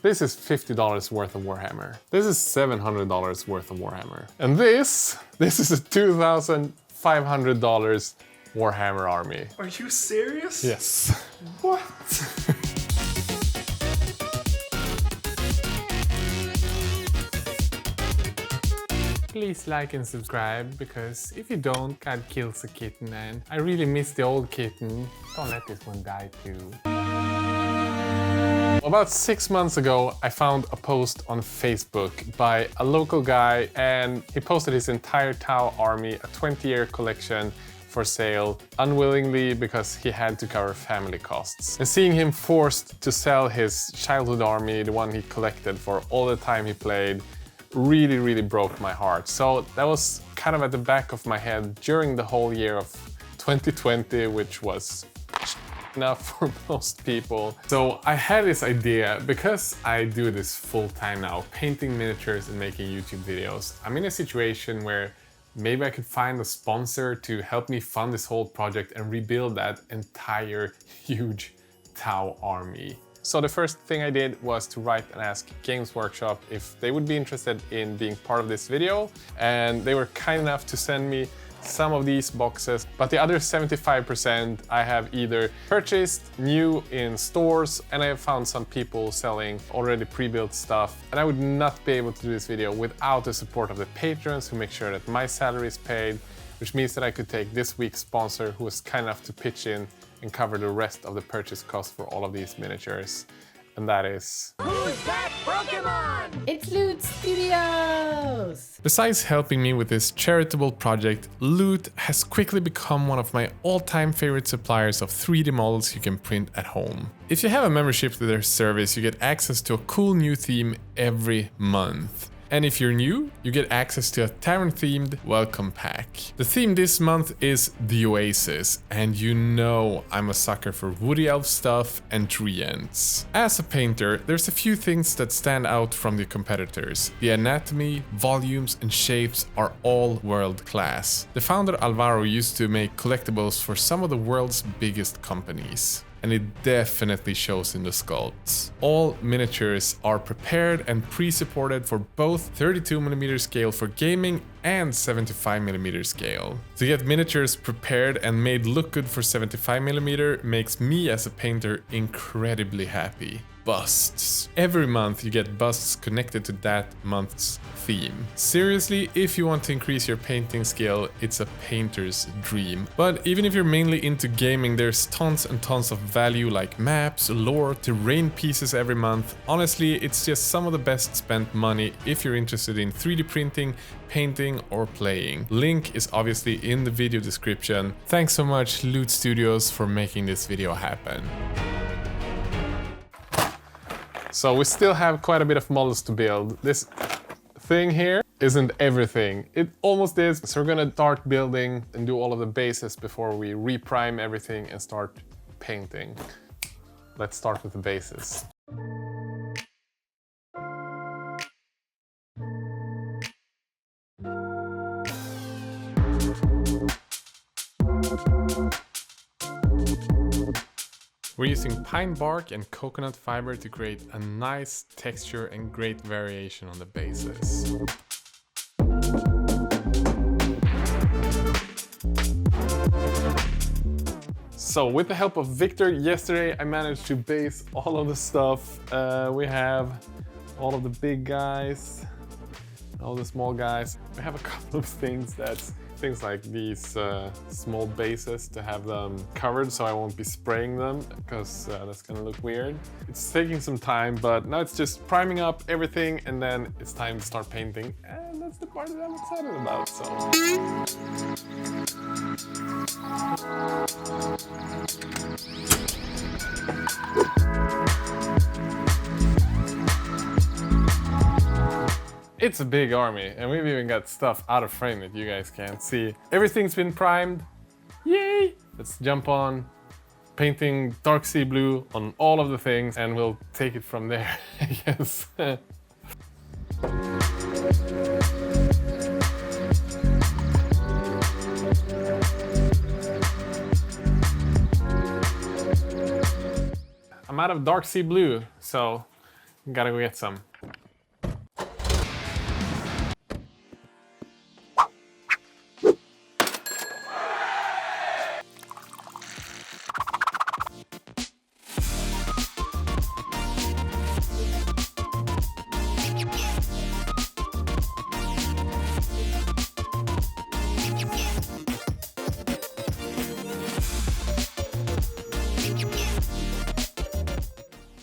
This is $50 worth of Warhammer. This is $700 worth of Warhammer. And this is a $2,500 Warhammer army. Are you serious? Yes. What? Please like and subscribe, because if you don't, God kills a kitten, and I really miss the old kitten. Don't let this one die too. About 6 months ago, I found a post on Facebook by a local guy, and he posted his entire Tau army, a 20-year collection, for sale, unwillingly, because he had to cover family costs. And seeing him forced to sell his childhood army, the one he collected for all the time he played, really broke my heart. So that was kind of at the back of my head during the whole year of 2020, which was enough for most people. So I had this idea, because I do this full time now, painting miniatures and making YouTube videos. I'm in a situation where maybe I could find a sponsor to help me fund this whole project and rebuild that entire huge Tau army. So the first thing I did was to write and ask Games Workshop if they would be interested in being part of this video, and they were kind enough to send me some of these boxes, but the other 75% I have either purchased new in stores, and I have found some people selling already pre-built stuff. And I would not be able to do this video without the support of the patrons who make sure that my salary is paid, which means that I could take this week's sponsor, who was kind enough to pitch in and cover the rest of the purchase cost for all of these miniatures. And that is... Who's that Pokemon? It's Loot Studios! Besides helping me with this charitable project, Loot has quickly become one of my all-time favorite suppliers of 3D models you can print at home. If you have a membership to their service, you get access to a cool new theme every month. And if you're new, you get access to a tavern-themed welcome pack. The theme this month is the Oasis, and you know I'm a sucker for woody elf stuff and treants. As a painter, there's a few things that stand out from the competitors. The anatomy, volumes, and shapes are all world class. The founder Alvaro used to make collectibles for some of the world's biggest companies, and it definitely shows in the sculpts. All miniatures are prepared and pre-supported for both 32mm scale for gaming and 75mm scale. To get miniatures prepared and made look good for 75mm makes me as a painter incredibly happy. Busts. Every month you get busts connected to that month's theme. Seriously, if you want to increase your painting skill, it's a painter's dream. But even if you're mainly into gaming, there's tons and tons of value like maps, lore, terrain pieces every month. Honestly, it's just some of the best spent money if you're interested in 3D printing, painting, or playing. Link is obviously in the video description. Thanks so much, Loot Studios, for making this video happen. So we still have quite a bit of models to build. This thing here isn't everything. It almost is. So we're gonna start building and do all of the bases before we reprime everything and start painting. Let's start with the bases. We're using pine bark and coconut fiber to create a nice texture and great variation on the bases. So with the help of Victor, yesterday I managed to base all of the stuff. We have all of the big guys, all the small guys. We have a couple of things like these small bases to have them covered, so I won't be spraying them, because that's gonna look weird. It's taking some time, but now it's just priming up everything, and then it's time to start painting, and that's the part that I'm excited about. It's a big army, and we've even got stuff out of frame that you guys can't see. Everything's been primed. Yay! Let's jump on painting dark sea blue on all of the things, and we'll take it from there, I guess. I'm out of dark sea blue, so Gotta go get some.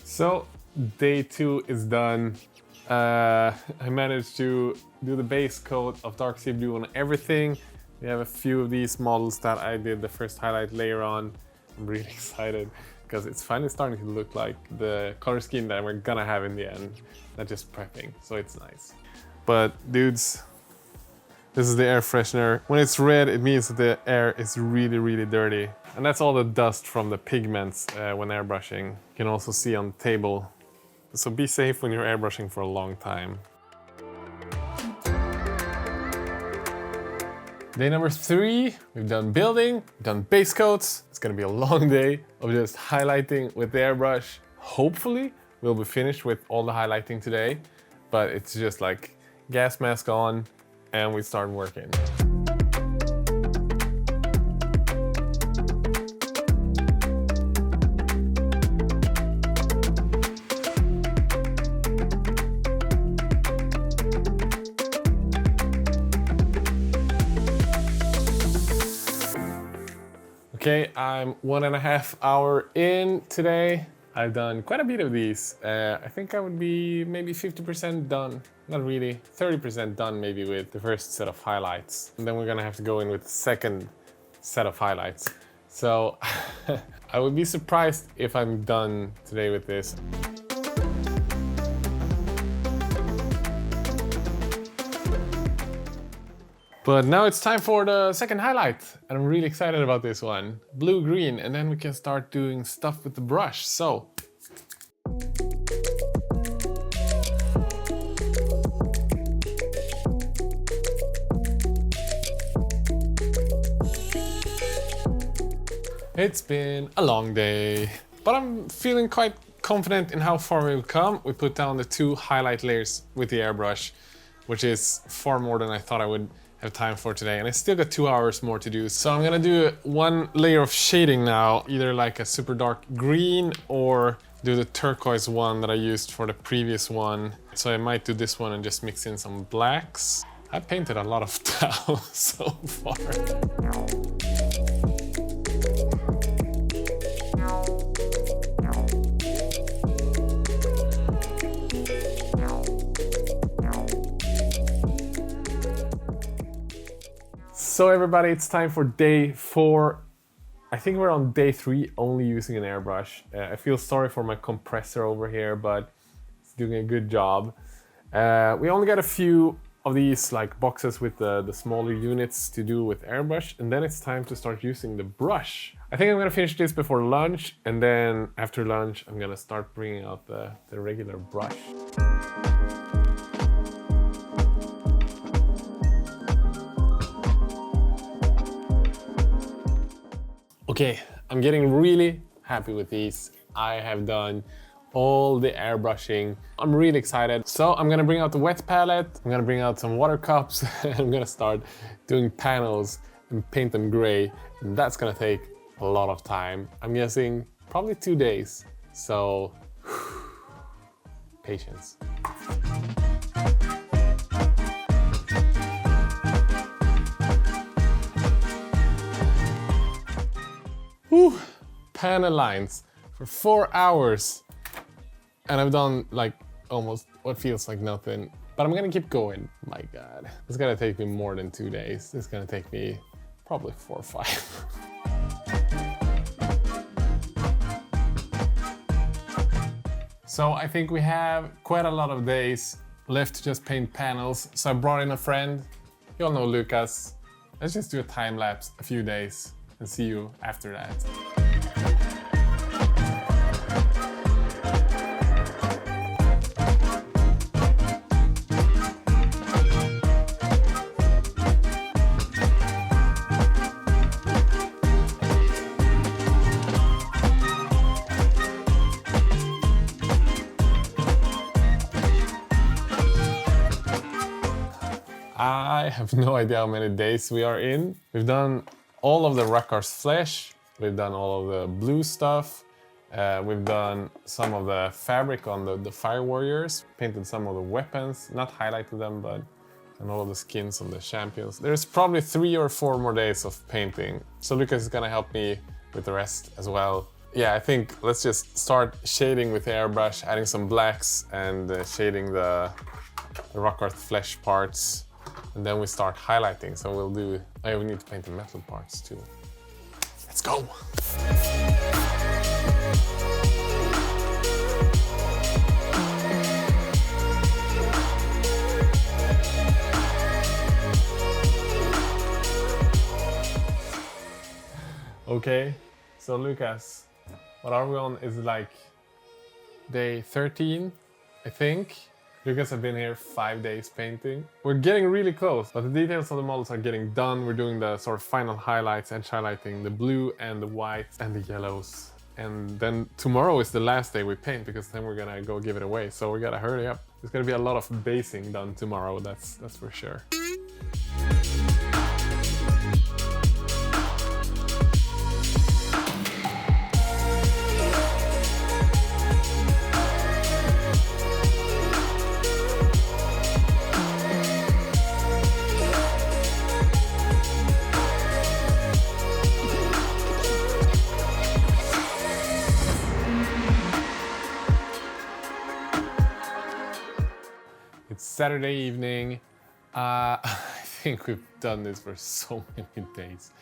So day 2 is done. I managed to do the base coat of dark sea blue on everything. We have a few of these models that I did the first highlight layer on. I'm really excited because it's finally starting to look like the color scheme that we're gonna have in the end, not just prepping, so it's nice. But dudes, this is the air freshener. When it's red, it means that the air is really, really dirty. And that's all the dust from the pigments when airbrushing. You can also see on the table. So be safe when you're airbrushing for a long time. Day number 3, we've done building, we've done base coats. It's gonna be a long day of just highlighting with the airbrush. Hopefully, we'll be finished with all the highlighting today, but it's just like gas mask on and we start working. Okay, I'm 1.5 hours in today. I've done quite a bit of these. I think I would be maybe 50% done. Not really, 30% done maybe with the first set of highlights. And then we're gonna have to go in with the second set of highlights. So I would be surprised if I'm done today with this. But now it's time for the second highlight, and I'm really excited about this one. Blue-green, and then we can start doing stuff with the brush, so. It's been a long day, but I'm feeling quite confident in how far we've come. We put down the 2 highlight layers with the airbrush, which is far more than I thought I would have time for today, and I still got 2 hours more to do. So I'm gonna do 1 layer of shading now, either like a super dark green or do the turquoise one that I used for the previous one. So I might do this one and just mix in some blacks. I painted a lot of tau so far. So everybody, it's time for day 4. I think we're on day 3 only using an airbrush. I feel sorry for my compressor over here, but it's doing a good job. We only got a few of these like boxes with the smaller units to do with airbrush, and then it's time to start using the brush. I think I'm gonna finish this before lunch, and then after lunch I'm gonna start bringing out the regular brush. Okay, I'm getting really happy with these. I have done all the airbrushing. I'm really excited. So I'm gonna bring out the wet palette, I'm gonna bring out some water cups, and I'm gonna start doing panels and paint them gray. And that's gonna take a lot of time. I'm guessing probably 2 days. So, patience. Whew, panel lines for 4 hours. And I've done like almost what feels like nothing, but I'm gonna keep going. My God, it's gonna take me more than 2 days. It's gonna take me probably 4 or 5. So I think we have quite a lot of days left to just paint panels. So I brought in a friend. You all know Lucas. Let's just do a time lapse, a few days, and see you after that. I have no idea how many days we are in. We've done all of the Rakkar's flesh, we've done all of the blue stuff, we've done some of the fabric on the fire warriors, painted some of the weapons, not highlighted them, but and all of the skins on the champions. There's probably 3 or 4 more days of painting, so Lucas is gonna help me with the rest as well. Yeah, I think let's just start shading with the airbrush, adding some blacks and shading the Rakkar flesh parts. And then we start highlighting, so we'll do... Oh, we need to paint the metal parts too. Let's go! Okay, so Lucas, what are we on? Is it like day 13, I think? Lucas have been here 5 days painting. We're getting really close, but the details of the models are getting done. We're doing the sort of final highlights and highlighting the blue and the whites and the yellows. And then tomorrow is the last day we paint, because then we're gonna go give it away. So we gotta hurry up. There's gonna be a lot of basing done tomorrow, that's for sure. It's Saturday evening. I think we've done this for so many days.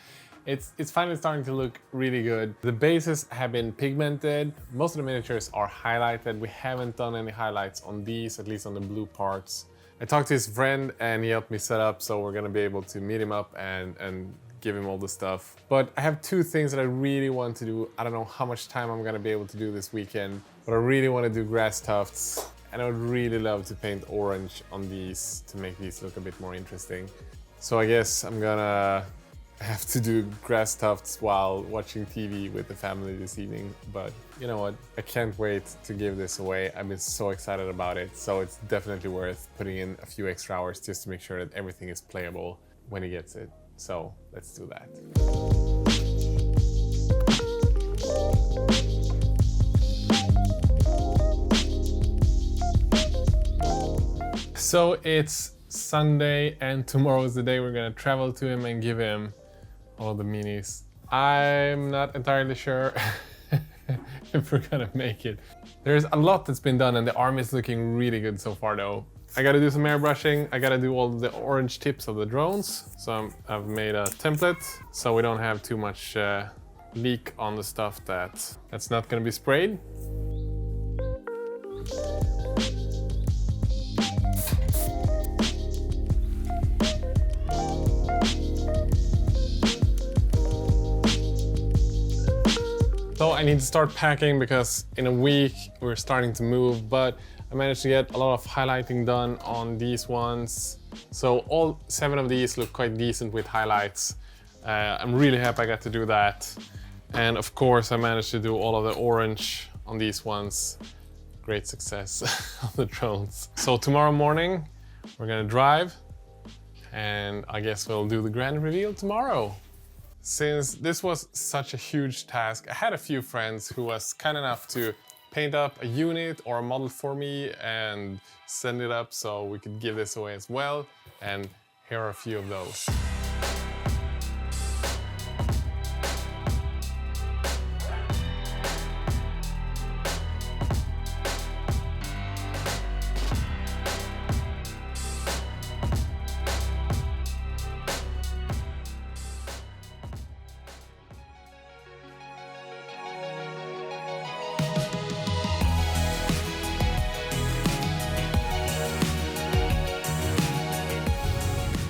It's finally starting to look really good. The bases have been pigmented. Most of the miniatures are highlighted. We haven't done any highlights on these, at least on the blue parts. I talked to his friend and he helped me set up, so we're gonna be able to meet him up and give him all the stuff. But I have 2 things that I really want to do. I don't know how much time I'm gonna be able to do this weekend, but I really want to do grass tufts. And I would really love to paint orange on these to make these look a bit more interesting. So I guess I'm gonna have to do grass tufts while watching TV with the family this evening. But you know what? I can't wait to give this away. I've been so excited about it. So it's definitely worth putting in a few extra hours just to make sure that everything is playable when he gets it. So let's do that. So it's Sunday and tomorrow is the day we're gonna travel to him and give him all the minis. I'm not entirely sure if we're gonna make it. There's a lot that's been done and the arm is looking really good so far though. I gotta do some airbrushing, I gotta do all the orange tips of the drones. So I've made a template so we don't have too much leak on the stuff that's not gonna be sprayed. So I need to start packing because in a week we're starting to move, but I managed to get a lot of highlighting done on these ones. So all 7 of these look quite decent with highlights. I'm really happy I got to do that. And of course I managed to do all of the orange on these ones. Great success on the drones. So tomorrow morning we're gonna drive and I guess we'll do the grand reveal tomorrow. Since this was such a huge task, I had a few friends who was kind enough to paint up a unit or a model for me and send it up so we could give this away as well. And here are a few of those.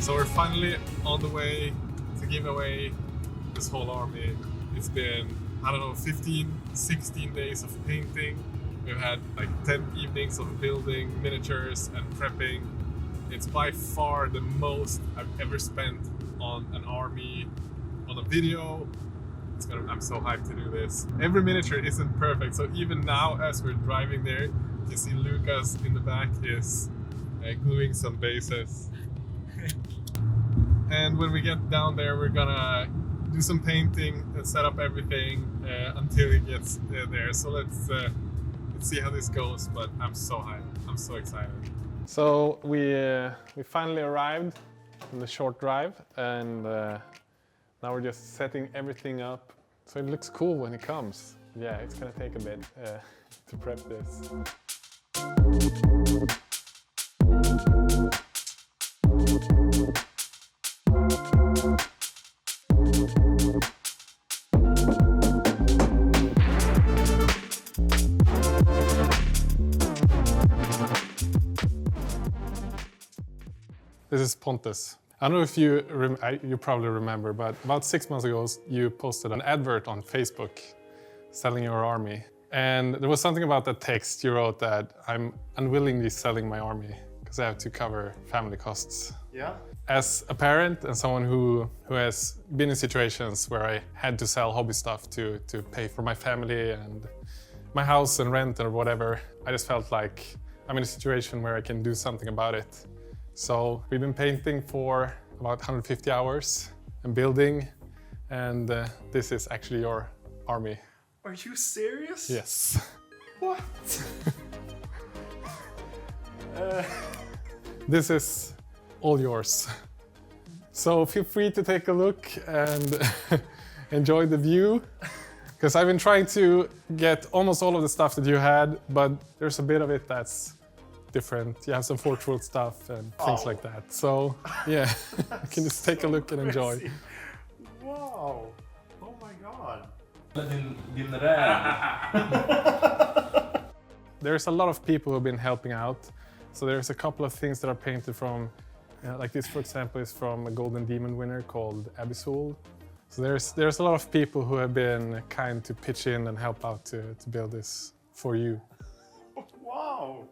So we're finally on the way to give away this whole army. It's been, I don't know, 15, 16 days of painting. We've had like 10 evenings of building miniatures and prepping. It's by far the most I've ever spent on an army, on a video. I'm so hyped to do this. Every miniature isn't perfect, so even now as we're driving there, you see Lucas in the back is gluing some bases. And when we get down there, we're gonna do some painting and set up everything until he gets there. So let's see how this goes. But I'm so hyped. I'm so excited. So we finally arrived on the short drive, and now we're just setting everything up so it looks cool when it comes. Yeah, it's gonna take a bit to prep this. This is Pontus. I don't know if you probably remember, but about 6 months ago, you posted an advert on Facebook selling your army. And there was something about that text you wrote that I'm unwillingly selling my army because I have to cover family costs. Yeah. As a parent and someone who has been in situations where I had to sell hobby stuff to pay for my family and my house and rent or whatever, I just felt like I'm in a situation where I can do something about it. So we've been painting for about 150 hours and building, and this is actually your army. Are you serious? Yes. What? This is all yours. So feel free to take a look and enjoy the view. Because I've been trying to get almost all of the stuff that you had, but there's a bit of it that's different. You have some Fort World stuff and things like that. So yeah, you can just take a look and enjoy. Wow. Oh my god. There's a lot of people who've been helping out. So there's a couple of things that are painted from, like this for example is from a Golden Demon winner called Abyssal. So there's a lot of people who have been kind to pitch in and help out to build this for you. Wow.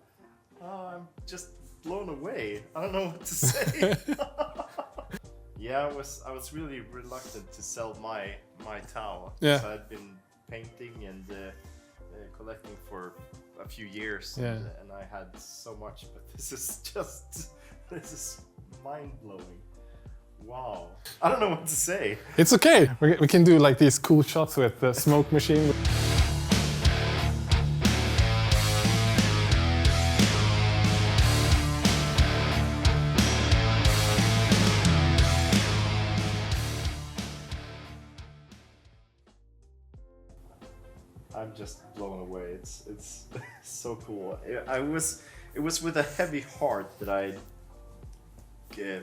I'm just blown away. I don't know what to say. Yeah, I was really reluctant to sell my towel. Yeah. So I'd been painting and collecting for a few years, Yeah. and I had so much, but this is mind-blowing. Wow. I don't know what to say. It's okay. We can do like these cool shots with the smoke machine. I'm just blown away. It's so cool. It was with a heavy heart that I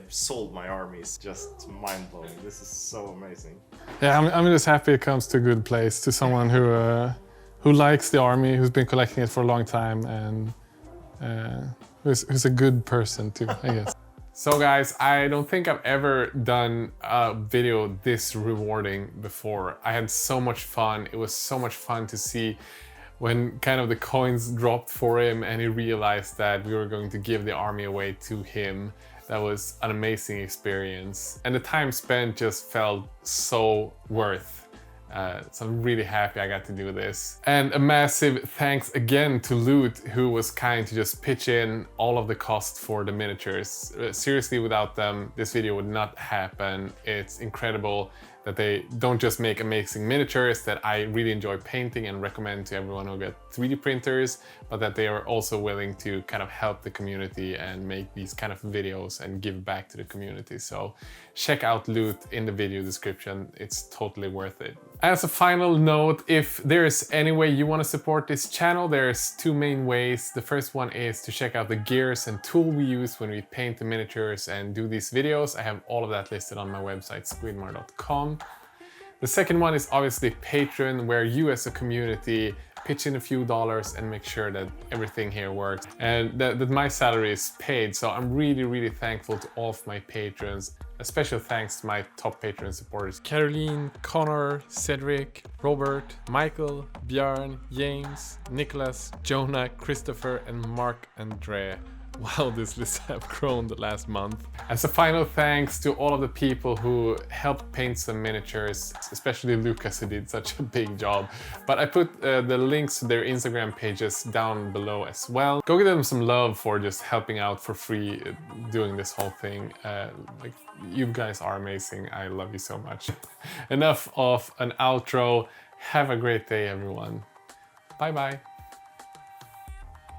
sold my armies. Just mind blowing. This is so amazing. Yeah, I'm just happy it comes to a good place, to someone who likes the army, who's been collecting it for a long time, and who's a good person too, I guess. So guys, I don't think I've ever done a video this rewarding before. I had so much fun. It was so much fun to see when kind of the coins dropped for him and he realized that we were going to give the army away to him. That was an amazing experience. And the time spent just felt so worth. So I'm really happy I got to do this. And a massive thanks again to Loot, who was kind to just pitch in all of the cost for the miniatures. Seriously, without them, this video would not happen. It's incredible that they don't just make amazing miniatures that I really enjoy painting and recommend to everyone who get 3D printers, but that they are also willing to kind of help the community and make these kind of videos and give back to the community. So check out Loot in the video description. It's totally worth it. As a final note, if there's any way you want to support this channel, there's two main ways. The first one is to check out the gears and tool we use when we paint the miniatures and do these videos. I have all of that listed on my website, squidmar.com. The second one is obviously Patreon, where you as a community pitch in a few dollars and make sure that everything here works and that my salary is paid. So I'm really, really thankful to all of my patrons. A special thanks to my top Patreon supporters: Caroline, Connor, Cedric, Robert, Michael, Björn, James, Nicholas, Jonah, Christopher, and Mark Andre. Wow, this list have grown the last month. As a final thanks to all of the people who helped paint some miniatures, especially Lucas who did such a big job. But I put the links to their Instagram pages down below as well. Go give them some love for just helping out for free doing this whole thing. Like, you guys are amazing. I love you so much. Enough of an outro. Have a great day, everyone. Bye bye.